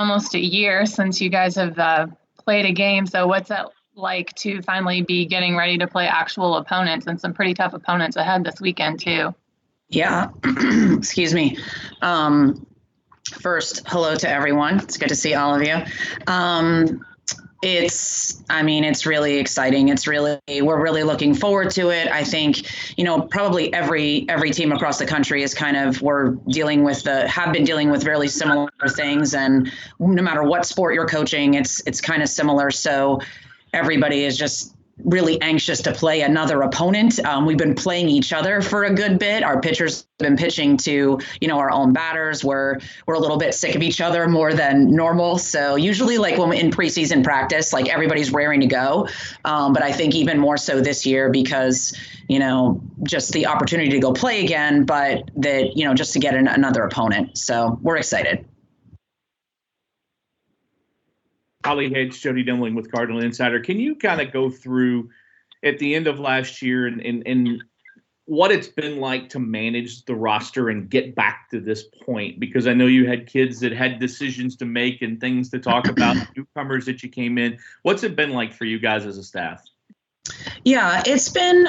almost a year since you guys have played a game. So what's it like to finally be getting ready to play actual opponents, and some pretty tough opponents ahead this weekend too? Yeah. Excuse me. First, hello to everyone. It's good to see all of you. It's really exciting. We're really looking forward to it. I think, probably every team across the country is have been dealing with really similar things. And no matter what sport you're coaching, it's kind of similar. So everybody is just really anxious to play another opponent. We've been playing each other for a good bit. Our pitchers have been pitching to, our own batters. We're a little bit sick of each other more than normal. So usually when in preseason practice, everybody's raring to go. But I think even more so this year because, just the opportunity to go play again, but that, just to get another opponent. So we're excited. Holly, hey, it's Jody Dimling with Cardinal Insider. Can you kind of go through at the end of last year and what it's been like to manage the roster and get back to this point? Because I know you had kids that had decisions to make and things to talk about, newcomers that you came in. What's it been like for you guys as a staff? Yeah, it's been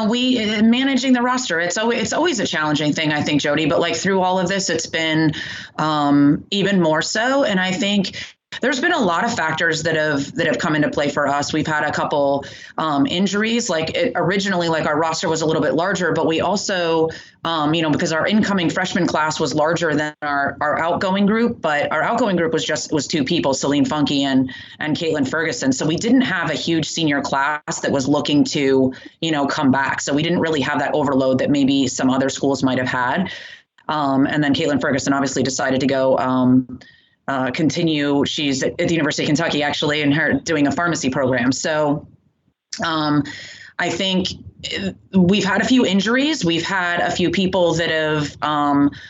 we managing the roster. It's always a challenging thing, I think, Jody. But through all of this, it's been even more so. And I think there's been a lot of factors that have come into play for us. We've had a couple injuries. Originally, our roster was a little bit larger, but we also, because our incoming freshman class was larger than our outgoing group, but our outgoing group was two people, Celine Funky and Caitlin Ferguson. So we didn't have a huge senior class that was looking to, come back. So we didn't really have that overload that maybe some other schools might have had. And then Caitlin Ferguson obviously decided to go continue. She's at the University of Kentucky, actually, and her doing a pharmacy program. So I think we've had a few injuries. We've had a few people that have,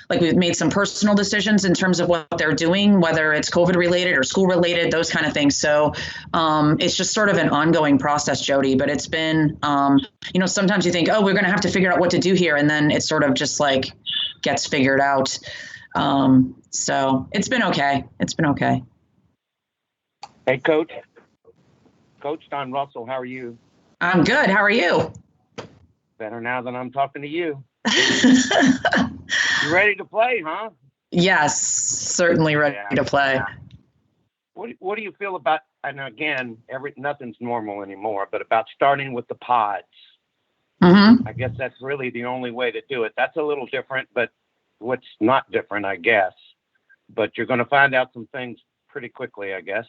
we've made some personal decisions in terms of what they're doing, whether it's COVID related or school related, those kind of things. So it's just sort of an ongoing process, Jody, but it's been, sometimes you think, oh, we're going to have to figure out what to do here. And then it sort of just gets figured out. So it's been okay. Hey, Coach Don Russell, how are you? I'm good. How are you? Better now than I'm talking to you. You ready to play, huh? Yes, certainly ready to play. Yeah. What do you feel about, and again, nothing's normal anymore, but about starting with the pods? Mm-hmm. I guess that's really the only way to do it. That's a little different, but what's not different, I guess. But you're going to find out some things pretty quickly, I guess.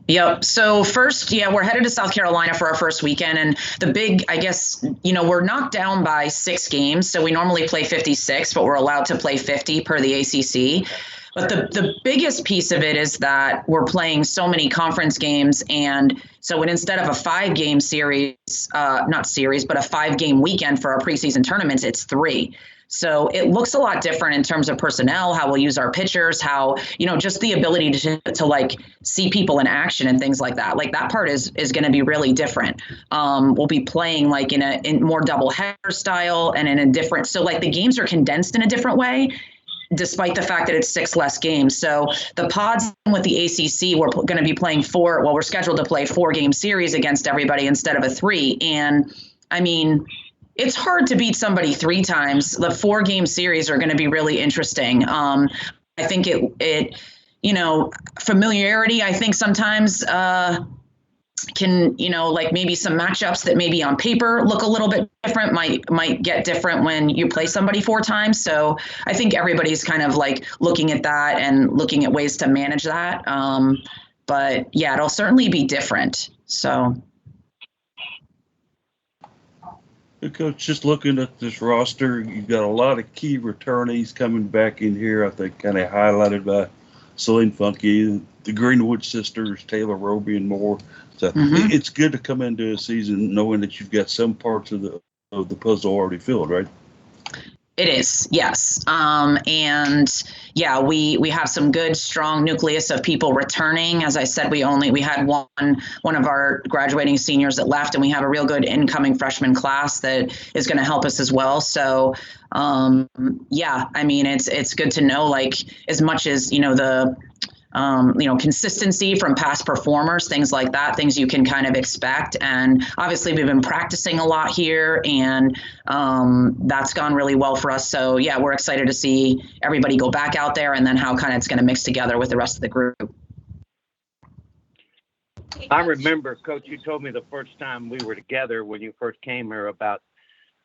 Yep. So first, we're headed to South Carolina for our first weekend. And the big, I guess, we're knocked down by 6 games. So we normally play 56, but we're allowed to play 50 per the ACC. But the biggest piece of it is that we're playing so many conference games. And so instead of a 5-game series, not series, but a 5-game weekend for our preseason tournaments, it's 3. So it looks a lot different in terms of personnel, how we'll use our pitchers, how, just the ability to see people in action and things like that. That part is going to be really different. We'll be playing in more double header style and in a different, so the games are condensed in a different way, despite the fact that it's 6 less games. So the pods with the ACC, we're going to be playing we're scheduled to play 4-game series against everybody instead of a 3. And I mean, it's hard to beat somebody 3 times. The 4-game series are going to be really interesting. I think it familiarity, I think sometimes can, maybe some matchups that maybe on paper look a little bit different might get different when you play somebody 4 times. So I think everybody's kind of looking at that and looking at ways to manage that. But yeah, it'll certainly be different. So. Coach, just looking at this roster, you've got a lot of key returnees coming back in here. I think kind of highlighted by Celine Funky, the Greenwood sisters, Taylor Roby, and more. So It's good to come into a season knowing that you've got some parts of the puzzle already filled, right? It is, yes. And yeah, we have some good, strong nucleus of people returning. As I said, we had one of our graduating seniors that left, and we have a real good incoming freshman class that is going to help us as well. So yeah, I mean, it's good to know, like, as much as, the consistency from past performers, things like that, things you can kind of expect. And obviously we've been practicing a lot here, and that's gone really well for us. So yeah, we're excited to see everybody go back out there, and then how kind of it's going to mix together with the rest of the group. I remember, Coach, you told me the first time we were together when you first came here about,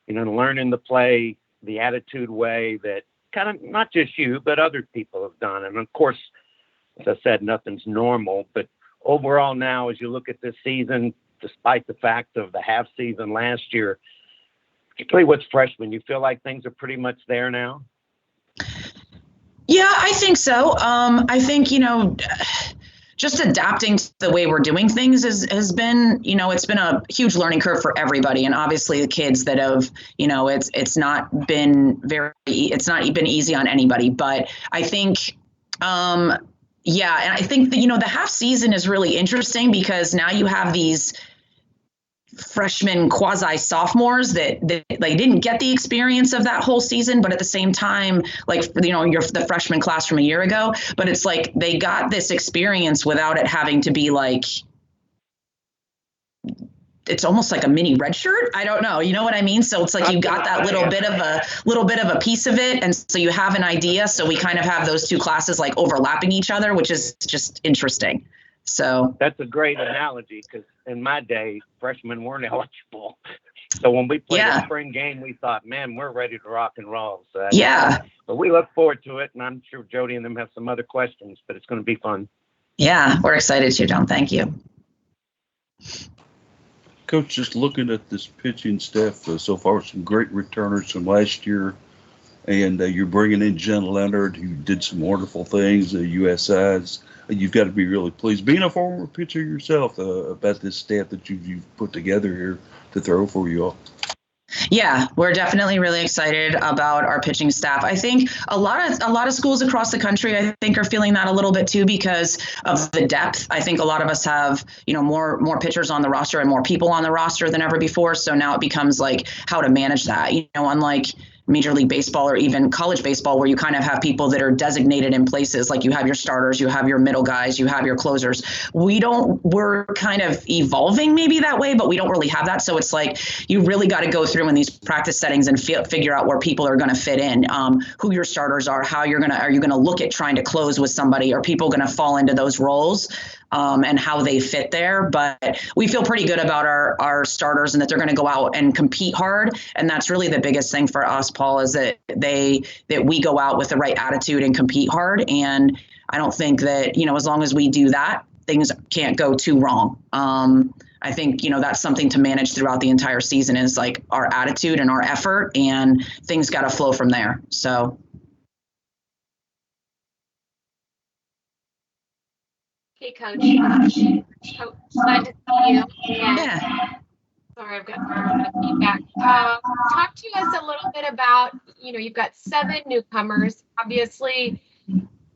learning to play the attitude way that kind of not just you, but other people have done. And of course, as I said, nothing's normal, but overall now, as you look at this season, despite the fact of the half season last year, particularly with freshmen, you feel like things are pretty much there now? Yeah, I think so. I think, just adapting to the way we're doing things has been, it's been a huge learning curve for everybody. And obviously the kids that have, it's not been easy on anybody, but I think, yeah, and I think that, the half season is really interesting because now you have these freshman quasi sophomores that they didn't get the experience of that whole season, but at the same time, like, you're the freshman class from a year ago, but it's like they got this experience without it having to be like, it's almost like a mini red shirt. I don't know. You know what I mean? So it's like you got that little bit of a piece of it. And so you have an idea. So we kind of have those two classes like overlapping each other, which is just interesting. So that's a great analogy, because in my day, freshmen weren't eligible. So when we played a spring game, we thought, man, we're ready to rock and roll. So but we look forward to it. And I'm sure Jody and them have some other questions, but it's going to be fun. Yeah, we're excited too, John. Thank you. Coach, just looking at this pitching staff so far, some great returners from last year, and you're bringing in Jen Leonard, who did some wonderful things, USIs. You've got to be really pleased, being a former pitcher yourself, about this staff that you've put together here to throw for you all. Yeah, we're definitely really excited about our pitching staff. I think a lot of schools across the country, I think, are feeling that a little bit too because of the depth. I think a lot of us have, more pitchers on the roster and more people on the roster than ever before. So now it becomes like how to manage that, unlike Major League Baseball or even college baseball, where you kind of have people that are designated in places, like you have your starters, you have your middle guys, you have your closers. We're kind of evolving maybe that way, but we don't really have that. So it's like you really got to go through in these practice settings and figure out where people are going to fit in, who your starters are, are you going to look at trying to close with somebody? Are people going to fall into those roles? And how they fit there. But we feel pretty good about our starters and that they're going to go out and compete hard. And that's really the biggest thing for us, Paul, is that we go out with the right attitude and compete hard. And I don't think that, as long as we do that, things can't go too wrong. I think, that's something to manage throughout the entire season, is like our attitude and our effort, and things got to flow from there. So. Hey, Coach. Glad to see you. And sorry, I've got a little bit of feedback. Talk to us a little bit about, you've got 7 newcomers. Obviously,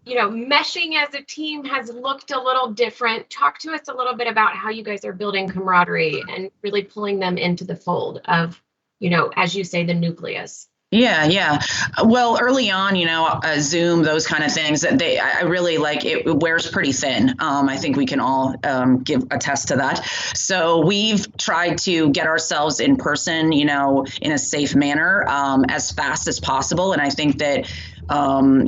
meshing as a team has looked a little different. Talk to us a little bit about how you guys are building camaraderie and really pulling them into the fold of, as you say, the nucleus. Yeah. Well, early on, Zoom, those kind of things, that I really like. It wears pretty thin. I think we can all attest to that. So we've tried to get ourselves in person, in a safe manner, as fast as possible. And I think that, I don't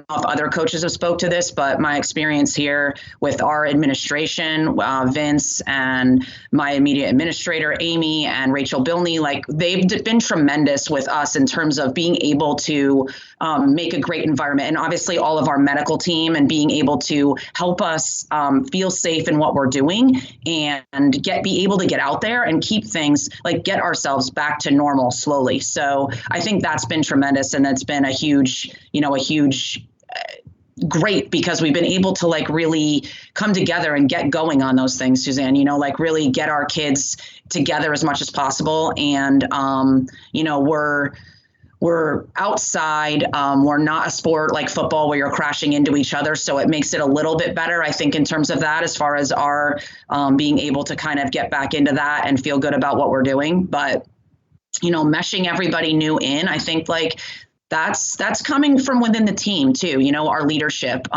know if other coaches have spoke to this, but my experience here with our administration, Vince and my immediate administrator, Amy and Rachel Bilney, like they've been tremendous with us in terms of being able to make a great environment. And obviously all of our medical team, and being able to help us feel safe in what we're doing and be able to get out there and keep things, like get ourselves back to normal slowly. So I think that's been tremendous. And it's been a huge great, because we've been able to like really come together and get going on those things, Suzanne, like really get our kids together as much as possible. And, we're outside. We're not a sport like football where you're crashing into each other. So it makes it a little bit better, I think, in terms of that, as far as our being able to kind of get back into that and feel good about what we're doing. But, meshing everybody new in, I think like that's coming from within the team too. Our leadership,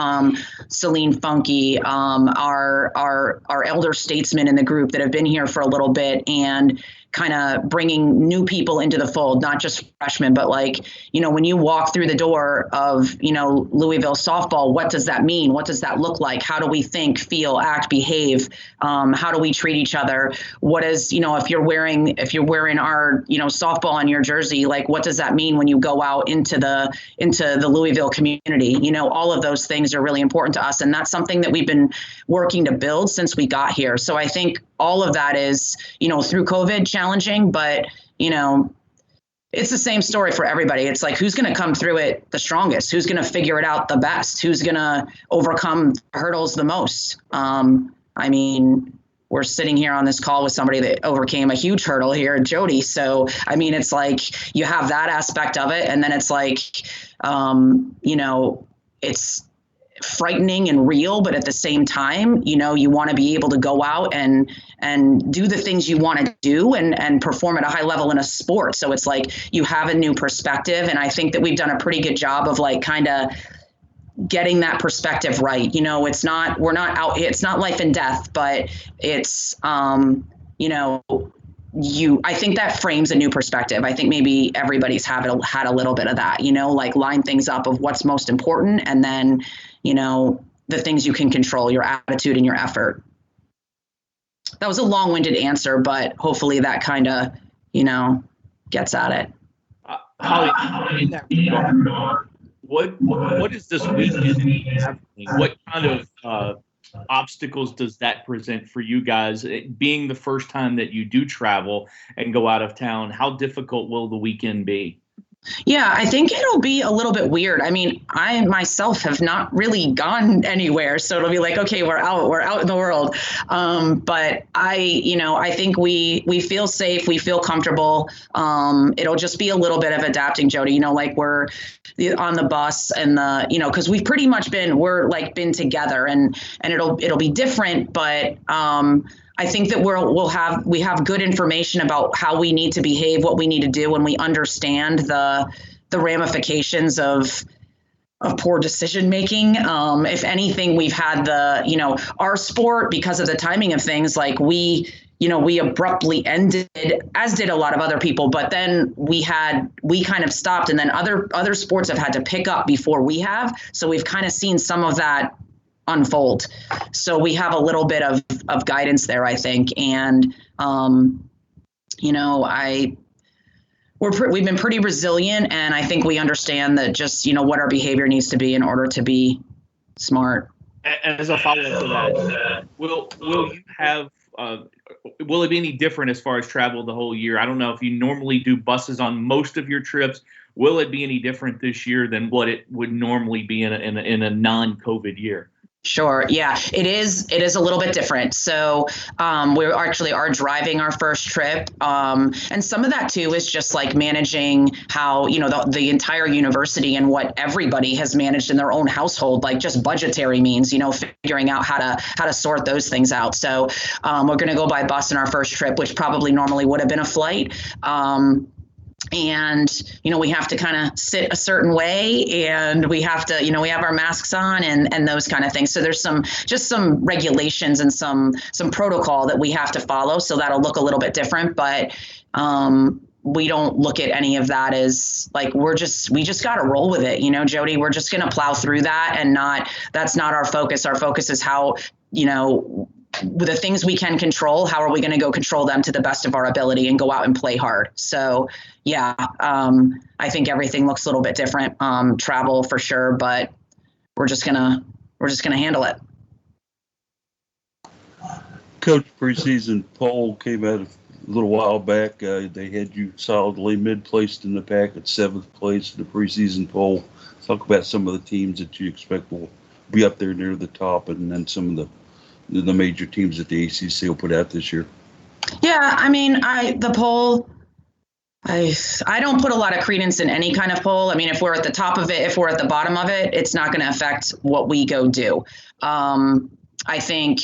Celine Funky, our elder statesmen in the group that have been here for a little bit, and kind of bringing new people into the fold, not just freshmen, but like, when you walk through the door of, Louisville Softball, what does that mean? What does that look like? How do we think, feel, act, behave? How do we treat each other? What is, if you're wearing our, softball on your jersey, like, what does that mean when you go out into the Louisville community? All of those things are really important to us. And that's something that we've been working to build since we got here. So I think all of that is, through COVID, challenging, but, it's the same story for everybody. It's like, who's going to come through it the strongest? Who's going to figure it out the best? Who's going to overcome hurdles the most? We're sitting here on this call with somebody that overcame a huge hurdle here, Jody. So, it's like you have that aspect of it. And then it's like, it's frightening and real, but at the same time, you want to be able to go out and do the things you want to do and perform at a high level in a sport. So it's like you have a new perspective. And I think that we've done a pretty good job of like kind of getting that perspective right. It's not life and death, but it's, I think that frames a new perspective. I think maybe everybody's had a little bit of that, like line things up of what's most important, and then, the things you can control, your attitude and your effort. That was a long-winded answer, but hopefully that kind of, gets at it. Holly, in that regard, what is this weekend happening? What kind of obstacles does that present for you guys? It being the first time that you do travel and go out of town, how difficult will the weekend be? Yeah, I think it'll be a little bit weird. I myself have not really gone anywhere, so it'll be like, okay, we're out in the world. But I think we feel safe, we feel comfortable. It'll just be a little bit of adapting, Jody. Like we're on the bus and because we've pretty much been together, and it'll be different, but I think that we have good information about how we need to behave, what we need to do, and we understand the ramifications of poor decision making. If anything, we've had our sport, because of the timing of things, like we abruptly ended, as did a lot of other people, but then we kind of stopped, and then other sports have had to pick up before we have. So we've kind of seen some of that unfold. So we have a little bit of guidance there, I think. And, we've been pretty resilient, and I think we understand that just, what our behavior needs to be in order to be smart. As a follow-up to that, will you have, will it be any different as far as travel the whole year? I don't know if you normally do buses on most of your trips. Will it be any different this year than what it would normally be in a non-COVID year? Sure. Yeah, it is a little bit different. So we actually are driving our first trip. And some of that, too, is just like managing how, the entire university and what everybody has managed in their own household, like just budgetary means, figuring out how to sort those things out. So we're going to go by bus in our first trip, which probably normally would have been a flight. And, we have to kind of sit a certain way, and we have to, we have our masks on and those kind of things. So there's some regulations and some protocol that we have to follow. So that'll look a little bit different, but we don't look at any of that as like, we just got to roll with it. Jody, we're just going to plow through that, and that's not our focus. Our focus is how, the things we can control, how are we going to go control them to the best of our ability and go out and play hard? So, yeah, I think everything looks a little bit different. Travel for sure, but we're just gonna handle it. Coach, preseason poll came out a little while back. They had you solidly mid-placed in the pack at 7th place in the preseason poll. Talk about some of the teams that you expect will be up there near the top, and then some of the major teams that the ACC will put out this year. Yeah, the poll, I don't put a lot of credence in any kind of poll. I mean, if we're at the top of it, if we're at the bottom of it, it's not going to affect what we go do. I think,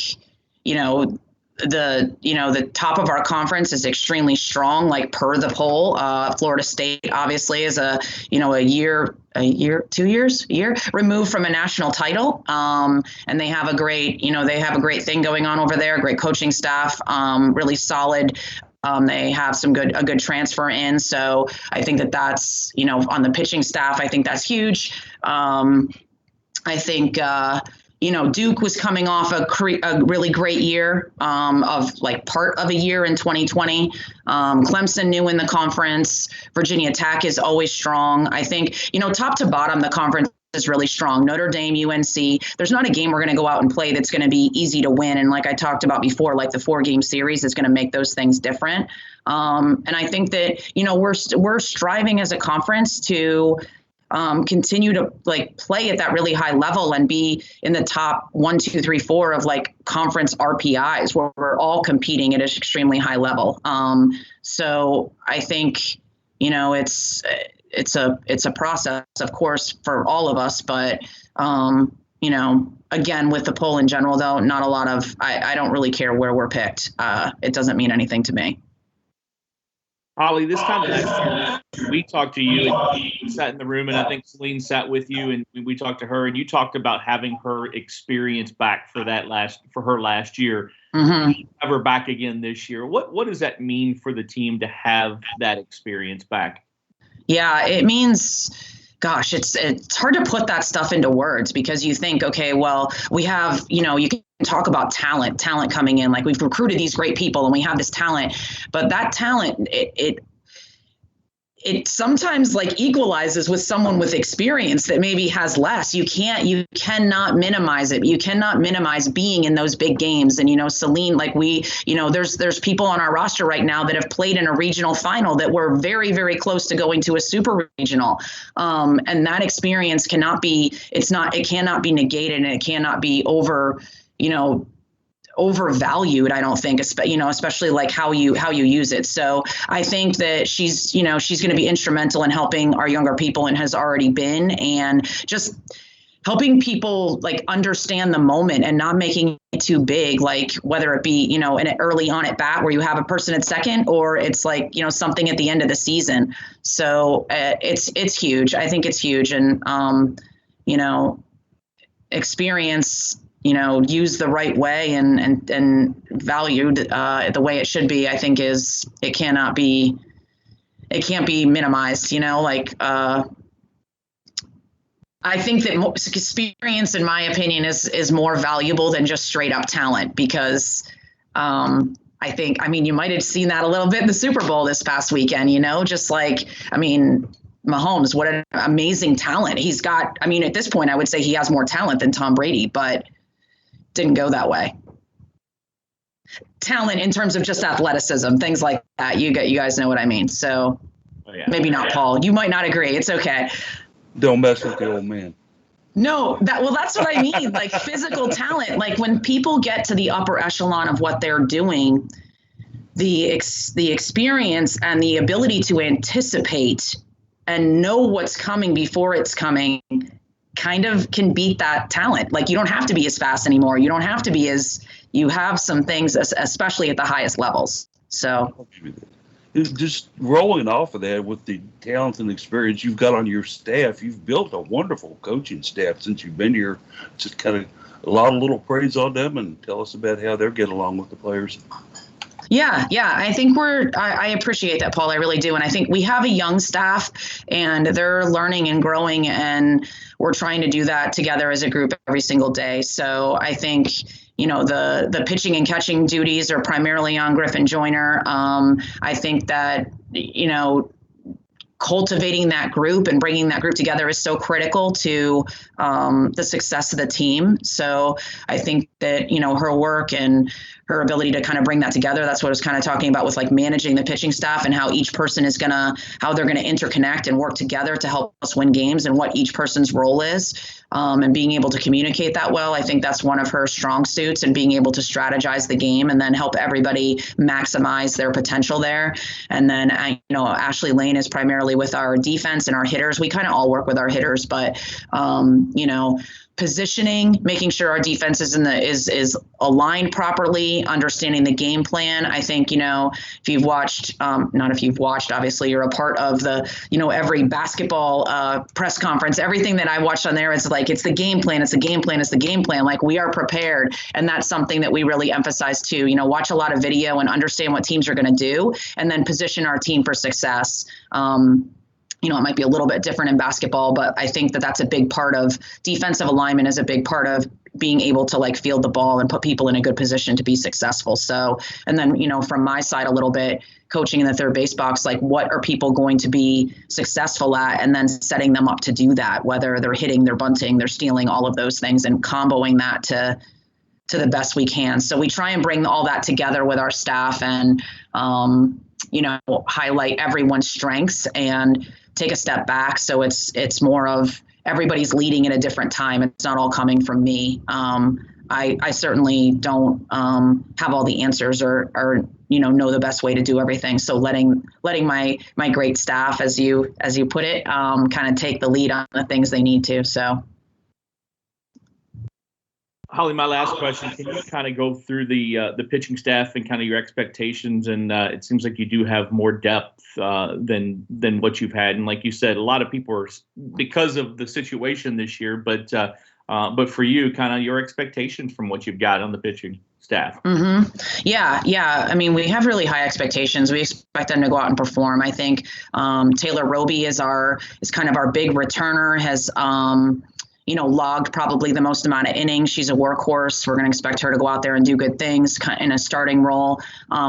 the top of our conference is extremely strong, like per the poll. Florida State obviously is a year removed from a national title. And they have a great thing going on over there, great coaching staff, really solid. They have a good transfer in. So I think that's, on the pitching staff, I think that's huge. I think, Duke was coming off a really great year of like part of a year in 2020. Clemson new in the conference. Virginia Tech is always strong. I think, top to bottom, the conference is really strong. Notre Dame, UNC, there's not a game we're going to go out and play that's going to be easy to win. And like I talked about before, like the 4-game series is going to make those things different. And I think that, we're striving as a conference to continue to play at that really high level and be in the top 1, 2, 3, 4 of conference RPIs where we're all competing at an extremely high level. So I think, it's a process, of course, for all of us, but, again, with the poll in general, though, not a lot of, I don't really care where we're picked. It doesn't mean anything to me. Holly, this time last year, we talked to you and you sat in the room, and I think Celine sat with you, and we talked to her, and you talked about having her experience back for her last year. Mm-hmm. Have her back again this year. What does that mean for the team to have that experience back? Yeah, it means, gosh, it's hard to put that stuff into words because you think, okay, well, we have, you can talk about talent coming in, like we've recruited these great people and we have this talent, but that talent, it sometimes equalizes with someone with experience that maybe has less. You cannot minimize it. You cannot minimize being in those big games. And, Celine, there's people on our roster right now that have played in a regional final that were very, very close to going to a super regional. And that experience cannot be negated, and it cannot be overvalued, I don't think, especially how you use it. So I think that she's going to be instrumental in helping our younger people, and has already been, and just helping people understand the moment and not making it too big, whether it be, in an early on at bat where you have a person at second, or it's something at the end of the season. So it's huge. I think it's huge. And, experience, used the right way and valued the way it should be, I think it can't be minimized, I think that experience, in my opinion, is more valuable than just straight up talent, because you might have seen that a little bit in the Super Bowl this past weekend, Mahomes, what an amazing talent he's got. At this point, I would say he has more talent than Tom Brady, but didn't go that way. Talent in terms of just athleticism, things like that. You guys know what I mean. So Maybe not Paul. You might not agree. It's okay. Don't mess with the old man. No, that's what I mean. Physical talent, when people get to the upper echelon of what they're doing, the experience and the ability to anticipate and know what's coming before it's coming kind of can beat that talent. You don't have to be as fast anymore. You don't have to be you have some things, especially at the highest levels. So just rolling off of that, with the talent and experience you've got on your staff, you've built a wonderful coaching staff since you've been here. Just kind of a lot of little praise on them, and tell us about how they're getting along with the players. Yeah. I think I appreciate that, Paul. I really do. And I think we have a young staff, and they're learning and growing, and we're trying to do that together as a group every single day. So I think, the pitching and catching duties are primarily on Griffin Joyner. I think that, cultivating that group and bringing that group together is so critical to the success of the team. So I think that, her work and her ability to kind of bring that together, that's what I was kind of talking about with managing the pitching staff, and how each person how they're going to interconnect and work together to help us win games, and what each person's role is. and being able to communicate that well. I think that's one of her strong suits, and being able to strategize the game and then help everybody maximize their potential there. And then, Ashley Lane is primarily with our defense and our hitters. We kind of all work with our hitters, but, positioning, making sure our defense is aligned properly, understanding the game plan. I think, if you've watched, not if you've watched, obviously you're a part of the, every basketball press conference, everything that I watched on there, it's like, it's the game plan, it's the game plan, it's the game plan. Like, we are prepared. And that's something that we really emphasize too, watch a lot of video and understand what teams are going to do, and then position our team for success. It might be a little bit different in basketball, but I think that that's a big part of defensive alignment, is a big part of being able to field the ball and put people in a good position to be successful. So, and then, from my side a little bit, coaching in the third base box, what are people going to be successful at, and then setting them up to do that, whether they're hitting, they're bunting, they're stealing, all of those things, and comboing that to the best we can. So we try and bring all that together with our staff and, highlight everyone's strengths and take a step back. So it's more of everybody's leading at a different time. It's not all coming from me. I certainly don't have all the answers or know the best way to do everything. So letting my great staff, as you put it, kind of take the lead on the things they need to. So. Holly, my last question, can you kind of go through the pitching staff and kind of your expectations? And it seems like you do have more depth than what you've had. And like you said, a lot of people are, because of the situation this year, but for you, kind of your expectations from what you've got on the pitching staff. Mm-hmm. Yeah. I mean, we have really high expectations. We expect them to go out and perform. I think Taylor Roby is kind of our big returner, has logged probably the most amount of innings. She's a workhorse. We're going to expect her to go out there and do good things in a starting role.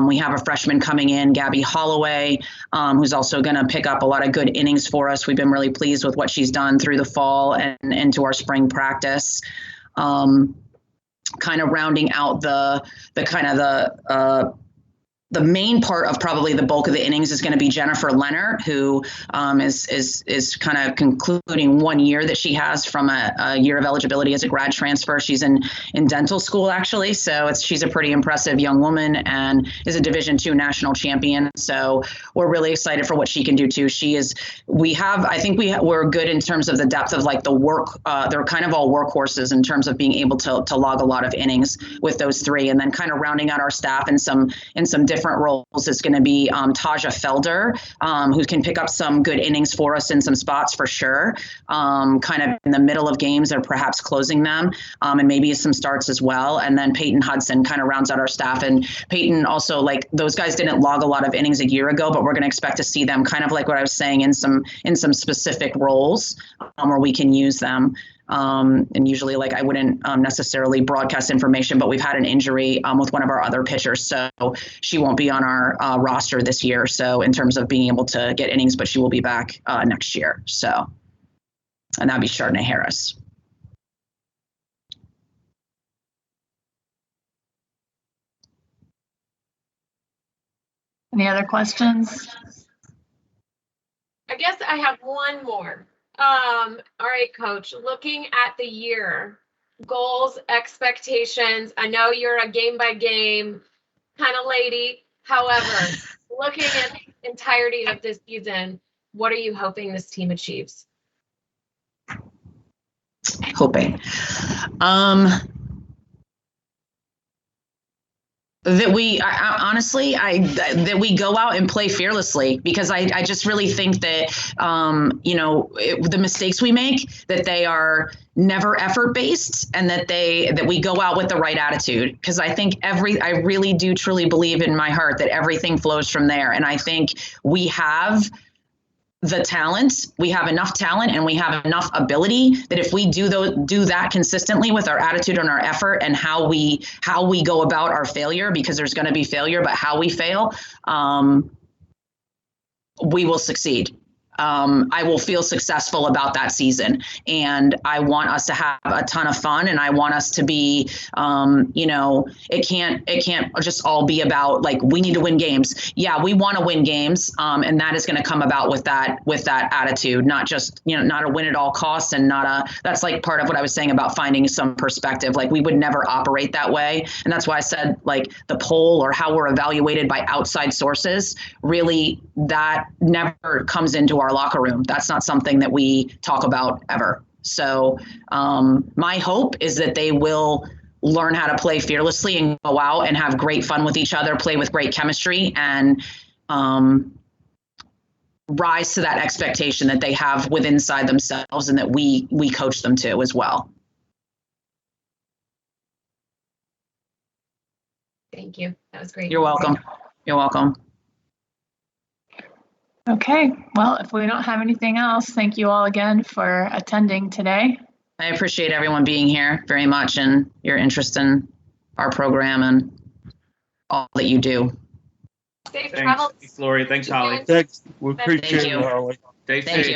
We have a freshman coming in, Gabby Holloway, who's also going to pick up a lot of good innings for us. We've been really pleased with what she's done through the fall and into our spring practice. Kind of rounding out the main part of probably the bulk of the innings is going to be Jennifer Leonard, who is kind of concluding 1 year that she has from a year of eligibility as a grad transfer. She's in dental school, actually. So she's a pretty impressive young woman and is a Division II national champion. So we're really excited for what she can do too. We're good in terms of the depth of the work. They're kind of all workhorses in terms of being able to log a lot of innings with those three, and then kind of rounding out our staff in some different roles is going to be Taja Felder, who can pick up some good innings for us in some spots for sure, kind of in the middle of games or perhaps closing them, and maybe some starts as well. And then Peyton Hudson kind of rounds out our staff. And Peyton also, those guys didn't log a lot of innings a year ago, but we're going to expect to see them kind of like what I was saying in some specific roles where we can use them. And usually I wouldn't necessarily broadcast information, but we've had an injury with one of our other pitchers. So she won't be on our roster this year. So in terms of being able to get innings, but she will be back next year. So, and that'd be Chardonnay Harris. Any other questions? I guess I have one more. All right, Coach, looking at the year, goals, expectations. I know you're a game by game kind of lady. However, looking at the entirety of this season, what are you hoping this team achieves? Hoping. That we honestly, that we go out and play fearlessly, because I just really think that, the mistakes we make, that they are never effort based, and that we go out with the right attitude. Because I think I really do truly believe in my heart that everything flows from there. And I think we have the talent, we have enough talent, and we have enough ability that if we do that consistently with our attitude and our effort and how we go about our failure, because there's going to be failure, but how we fail, we will succeed. I will feel successful about that season. And I want us to have a ton of fun, and I want us to be, it can't just all be about like, we need to win games. Yeah, we want to win games. And that is going to come about with that attitude, not just, not a win at all costs, and that's like part of what I was saying about finding some perspective. Like, we would never operate that way. And that's why I said, like, the poll or how we're evaluated by outside sources, really, that never comes into our locker room. That's not something that we talk about ever. So my hope is that they will learn how to play fearlessly and go out and have great fun with each other, play with great chemistry, and rise to that expectation that they have within inside themselves, and that we coach them to as well. Thank you. That was great. You're welcome. You're welcome. Okay. Well, if we don't have anything else, thank you all again for attending today. I appreciate everyone being here very much, and your interest in our program and all that you do. Safe Thanks, travels. Gloria. Thanks, Holly. Thanks. We appreciate Thank it, Holly. Stay Thank safe. you.